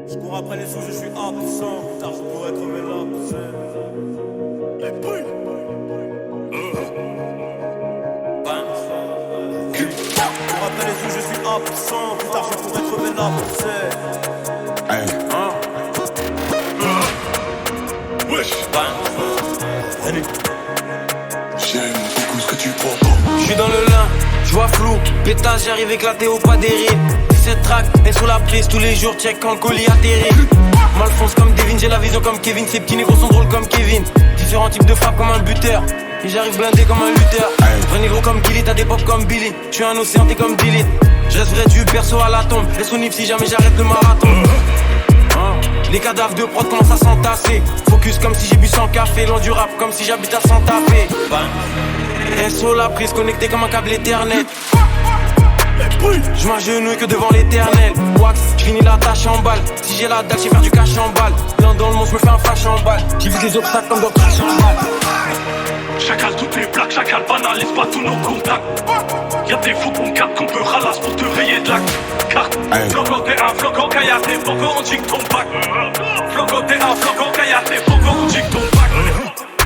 Je cours après les sous, je suis absent. Tard, je pourrais crever l'absent. Les pouilles. Je cours après les sous, je suis absent. Plus tard, je pourrais crever l'absent. Hey. Wesh. J'aime beaucoup ce que tu proposes. J'suis dans le lin, j'vois flou, pétage, j'arrive éclaté au pas des rides. 17 tracks, et sous la prise, tous les jours, check quand le colis atterrit. Malfonce comme Devin, j'ai la vision comme Kevin. Ces petits négros sont drôles comme Kevin. Différents types de frappes comme un buteur. Et j'arrive blindé comme un lutteur. Vrai négro comme Gilly, t'as des pop comme Billy. J'suis un océan, t'es comme Billy. J'reste vrai du perso à la tombe. Laisse au nif si jamais j'arrête le marathon. Les cadavres de prod commencent à s'entasser. Focus comme si j'ai bu 100 café. Loin du rap comme si j'habite à Santa Fe. SO la prise connecté comme un câble éternel. Je m'agenouille que devant l'éternel. Wax, j'finis la tâche en balle. Si j'ai la dalle, j'sais faire du cash en balle. L'un dans le monde, j'me fais un flash en balle. J'évite des obstacles comme dans crash en balle. Chacal toutes les plaques, chacal banalise pas tous nos contacts. Y'a des fous qu'on capte qu'on peut ralasse pour te rayer de la carte. Floco t'es un floco, kayate, poco on chick ton pack. Floco t'es un floco, kayate, poco on chick ton pack.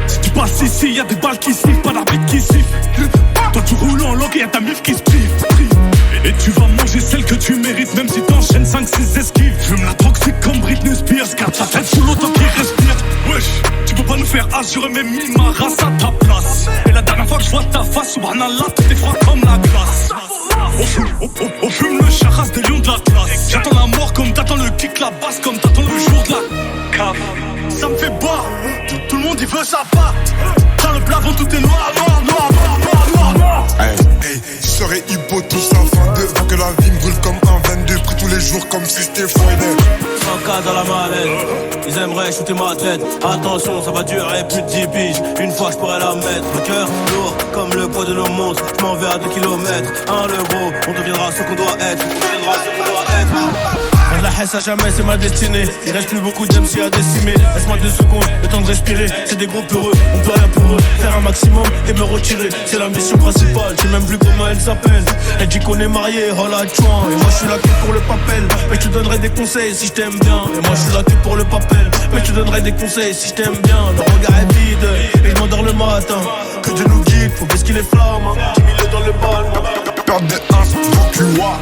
Si tu passes ici, y'a des balles qui sifflent, pas d'arbitre qui siffle. Toi tu roules en log et y'a ta mif qui se prive. Et tu vas manger celle que tu mérites, même si t'enchaînes 5-6 esquives. J'fume la toxique comme Britney Spears, garde ta tête sous l'eau tant qu'il respire. Wesh, tu peux pas nous faire as, j'aurais même mis ma race à ta place. Et la dernière fois que je vois ta face, subhanallah, tout est froid comme la glace. On fume le charras des lions de la classe. J'attends la mort comme t'attends le kick, la basse comme t'attends le jour de la cave. Ça me fait boire, tout le monde il veut sa part. Dans le plafond tout est noir, noir, noir, noir, noir, noir. Hey, je serais hippo tous en fin de. Faut que la vie me brûle comme un 22. Pris tous les jours comme si c'était Friday. 100K dans la mallette, ils aimeraient shooter ma tête. Attention, ça va durer plus de 10 piges. Une fois je pourrais la mettre. Le cœur lourd comme le poids de nos monstres. Je m'en vais à 2 kilomètres. Un le gros, on deviendra ce qu'on doit être. On deviendra ce qu'on doit être. Faire de la haine à jamais, c'est ma destinée. Il reste plus beaucoup d'MC à décimer. Laisse-moi 2 secondes, le temps de respirer. C'est des groupes heureux, on peut rien pour eux. Faire un maximum et me retirer, c'est la mission principale. Je sais même plus comment elle s'appelle. Elle dit qu'on est mariés, oh la chouin. Et moi je suis là que pour le papel. Mais je te donnerai des conseils si je t'aime bien. Et moi je suis là que pour le papel. Mais je te donnerai des conseils si je t'aime bien. Le regard est vide et je m'endors le matin. Que Dieu nous guide, faut baisser les flammes. 10 000 dans le bal. Perdre des 1, donc tu vois.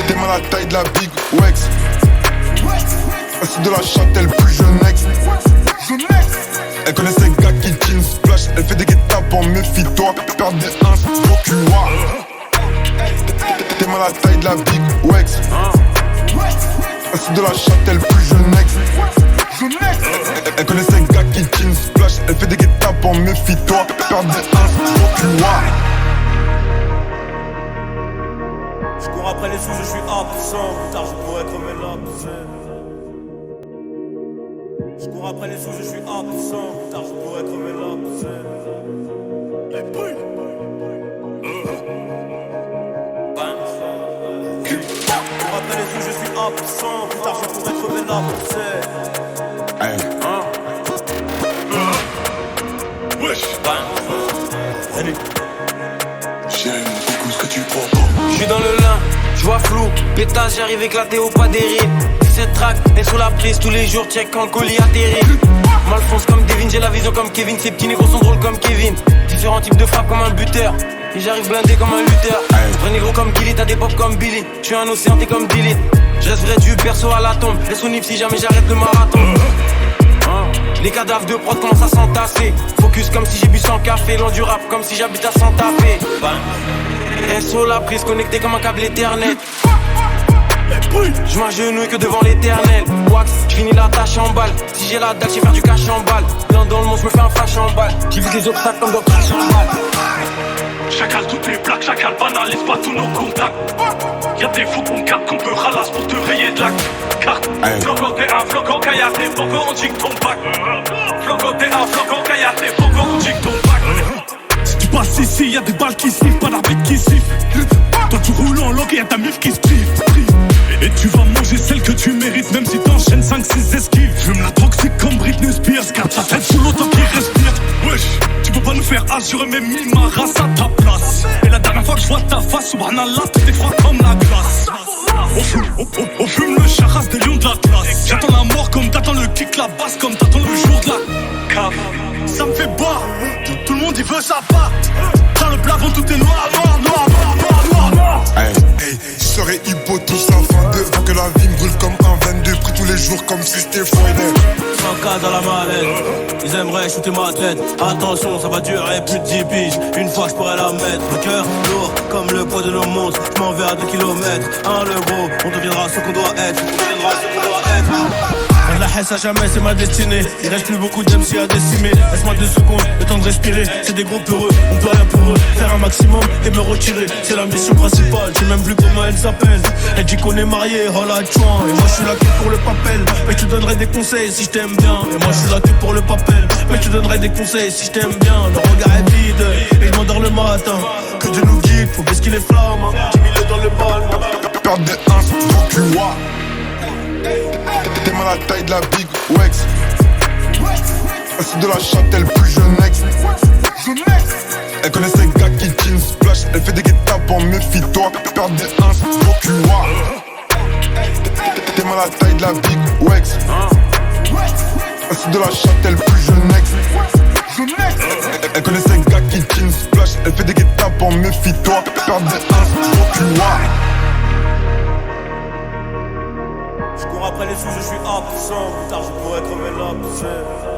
T'es mal à la taille de la Big Wex. C'est de la châtelle plus jeune ex. Elle connaît ces gars qui jean splash. Elle fait des guet-apes en méfie-toi. Perdre des 1, donc tu vois. T'es mal à la taille de la Big Wex. C'est de la châtelle plus jeune ex. Elle connaît ces gars qui jean splash. Elle fait des guet-apes en méfie-toi. Perdre des 1, donc tu vois. Je cours après les sous, je suis absent. Plus tard, je pourrais crever l'absent. Je cours après les sous, je suis absent. Plus tard, je pourrais crever l'absent. Les pouilles. Je cours après les sous, je suis absent. Plus tard, je pourrais crever l'absent. Hey. Wesh. J'aime beaucoup ce que tu proposes. J'suis dans le lin, j'vois flou, pétage, j'arrive éclaté au pas des rides. 17 tracks, et sous la prise, tous les jours, check quand le colis atterrit. Malfonce comme Devin, j'ai la vision comme Kevin. Ces petits négros sont drôles comme Kevin. Différents types de frappes comme un buteur. Et j'arrive blindé comme un lutteur. Vrai négro comme Gilly, t'as des pop comme Billy. J'suis un océan, t'es comme Billy. J'reste vrai du perso à la tombe. Laisse au nif si jamais j'arrête le marathon. Les cadavres de prod commencent à s'entasser. Focus comme si j'ai bu 100 café. Loin du rap comme si j'habite à Santa Fe. SO la prise connecté comme un câble éternel. Je m'agenouille que devant l'éternel. Wax, j'finis la tâche en balle. Si j'ai la dalle, j'sais faire du cash en balle. L'un dans le monde, j'me fais un flash en balle. J'évite les obstacles comme dans crash en balle. Chacal toutes les plaques, chacal banalise pas tous nos contacts. Y'a des fous qu'on capte qu'on peut ralasse pour te rayer de la carte. Floco t'es un floco, kayate, poco on chick ton pack. Floco t'es un floco, kayate, poco on chick ton pack. Si tu passes ici, y'a des balles qui sifflent, pas d'arbitre qui siffle. Toi tu roules en log et y'a ta mif qui se prive. Et tu vas manger celle que tu mérites, même si t'enchaînes 5-6 esquives. J'fume la toxique comme Britney Spears, garde ta tête sous l'eau tant qu'il respire. Wesh, tu peux pas nous faire as, j'aurais même mis ma race à ta place. Et la dernière fois que je vois ta face, subhanallah, tout est froid comme la glace. On fume le charas des lions de l'Atlas. J'attends la mort comme t'attends le kick, la basse comme t'attends le jour de la cave. Ça me fait boire, tout le monde il veut sa part. Dans le plafond tout est noir, noir, noir, noir, noir, noir, noir. Hey, je serais hypo tout ça, fin de faut que la vie me brûle comme un 22, pris tous les jours comme si c'était Friday. 100K dans la mallette, ils aimeraient shooter ma tête. Attention, ça va durer plus de 10 piges. Une fois je pourrais la mettre. Le cœur lourd comme le poids de nos montres. Je m'en vais à 2 kilomètres. Le gros, on deviendra ce qu'on doit être. On deviendra ce qu'on doit être. De la haine à jamais, c'est ma destinée. Il reste plus beaucoup d'MC à décimer. Laisse-moi 2 secondes, le temps de respirer. C'est des gros peureux, on peut rien pour eux. Faire un maximum et me retirer, c'est la mission principale. J'ai même vu comment elle s'appelle. Elle dit qu'on est mariés, oh la chouin. Et moi je suis là que pour le papel. Mais je te donnerai des conseils si je t'aime bien. Et moi je suis là que pour le papel. Mais je te donnerai des conseils si je t'aime bien. Le regard est vide et je m'endors le matin. Que Dieu nous guide, faut baisser les flammes. 10 000 dans le bal. Perdre des 1 donc tu vois. T'es mal à la taille de la Big Wex. C'est de la Châtel plus jeune ex. Elle connaît ces gars qui jeans splash. Elle fait des guet-apes en méfie-toi. Perdre des 1 donc tu vois. T'es mal à la taille de la Big Wex. C'est de la Châtel plus jeune ex. Elle connaît ces gars qui jeans splash. Elle fait des guet-apes en méfie-toi. Perdre des 1 donc tu vois. Je cours après les sous, je suis absent. Plus tard, je pourrais crever l'abcès.